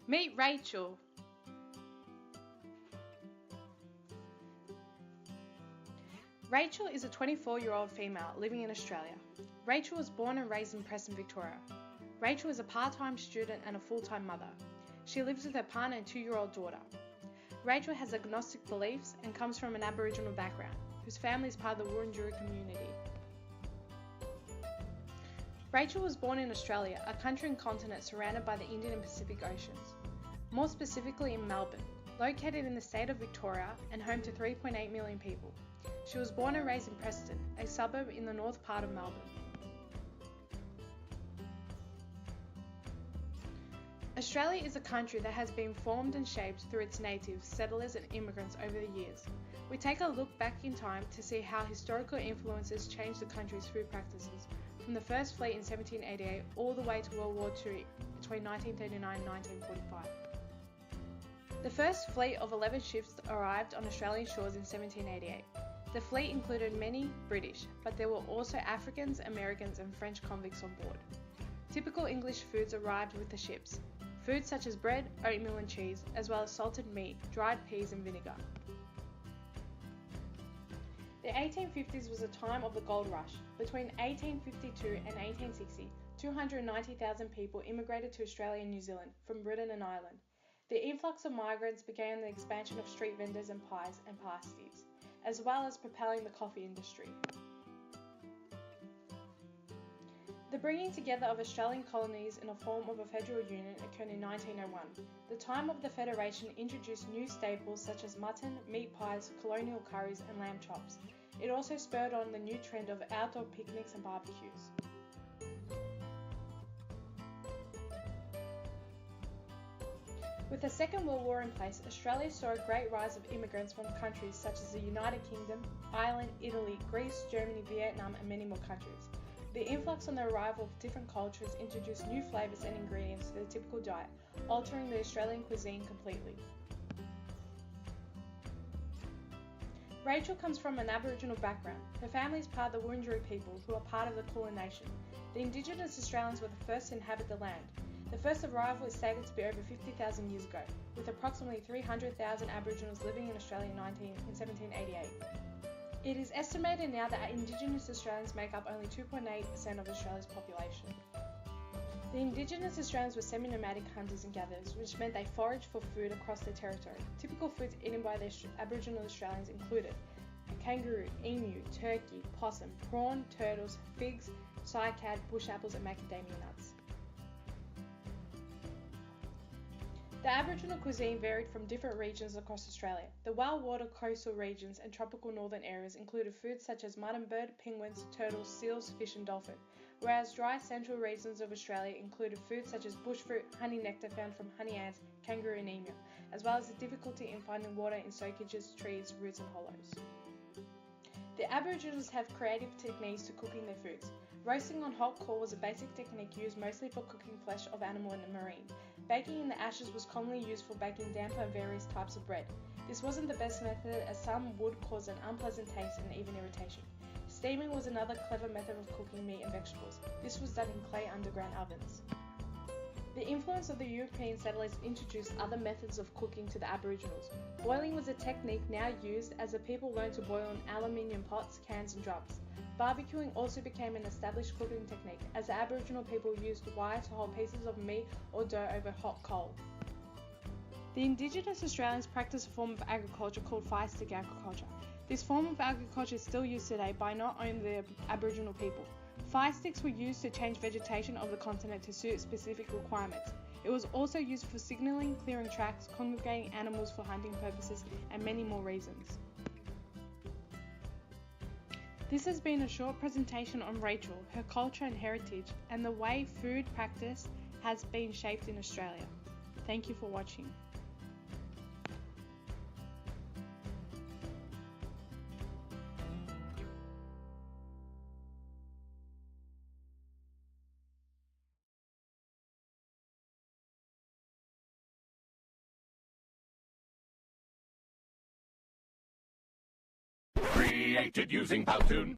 Meet Rachel. Rachel is a 24-year-old female living in Australia. Rachel was born and raised in Preston, Victoria. Rachel is a part-time student and a full-time mother. She lives with her partner and 2-year-old daughter. Rachel has agnostic beliefs and comes from an Aboriginal background, whose family is part of the Wurundjeri community. Rachel was born in Australia, a country and continent surrounded by the Indian and Pacific Oceans. More specifically in Melbourne, located in the state of Victoria and home to 3.8 million people. She was born and raised in Preston, a suburb in the north part of Melbourne. Australia is a country that has been formed and shaped through its natives, settlers and immigrants over the years. We take a look back in time to see how historical influences changed the country's food practices, from the First Fleet in 1788 all the way to World War II between 1939 and 1945. The first fleet of 11 ships arrived on Australian shores in 1788. The fleet included many British, but there were also Africans, Americans and French convicts on board. Typical English foods arrived with the ships. Foods such as bread, oatmeal and cheese, as well as salted meat, dried peas and vinegar. The 1850s was a time of the gold rush. Between 1852 and 1860, 290,000 people immigrated to Australia and New Zealand from Britain and Ireland. The influx of migrants began the expansion of street vendors and pies and pasties, as well as propelling the coffee industry. The bringing together of Australian colonies in a form of a federal union occurred in 1901. The time of the Federation introduced new staples such as mutton, meat pies, colonial curries and lamb chops. It also spurred on the new trend of outdoor picnics and barbecues. With the Second World War in place, Australia saw a great rise of immigrants from countries such as the United Kingdom, Ireland, Italy, Greece, Germany, Vietnam and many more countries. The influx on the arrival of different cultures introduced new flavours and ingredients to the typical diet, altering the Australian cuisine completely. Rachel comes from an Aboriginal background. Her family is part of the Wurundjeri people, who are part of the Kulin Nation. The Indigenous Australians were the first to inhabit the land. The first arrival is stated to be over 50,000 years ago, with approximately 300,000 Aboriginals living in Australia in 1788. It is estimated now that Indigenous Australians make up only 2.8% of Australia's population. The Indigenous Australians were semi-nomadic hunters and gatherers, which meant they foraged for food across their territory. Typical foods eaten by the Aboriginal Australians included kangaroo, emu, turkey, possum, prawn, turtles, figs, cycad, bush apples and macadamia nuts. The Aboriginal cuisine varied from different regions across Australia. The wild water coastal regions and tropical northern areas included foods such as mutton bird, penguins, turtles, seals, fish and dolphin, whereas dry central regions of Australia included foods such as bushfruit, honey nectar found from honey ants, kangaroo and emu, as well as the difficulty in finding water in soakages, trees, roots and hollows. The Aboriginals have creative techniques to cooking their foods. Roasting on hot coal was a basic technique used mostly for cooking flesh of animal and marine. Baking in the ashes was commonly used for baking damper and various types of bread. This wasn't the best method, as some would cause an unpleasant taste and even irritation. Steaming was another clever method of cooking meat and vegetables. This was done in clay underground ovens. The influence of the European settlers introduced other methods of cooking to the Aboriginals. Boiling was a technique now used as the people learned to boil in aluminium pots, cans and drums. Barbecuing also became an established cooking technique, as the Aboriginal people used wire to hold pieces of meat or dough over hot coal. The Indigenous Australians practiced a form of agriculture called fire stick agriculture. This form of agriculture is still used today by not only the Aboriginal people. Fire sticks were used to change vegetation of the continent to suit specific requirements. It was also used for signalling, clearing tracks, congregating animals for hunting purposes, and many more reasons. This has been a short presentation on Rachel, her culture and heritage, and the way food practice has been shaped in Australia. Thank you for watching. Created using Powtoon.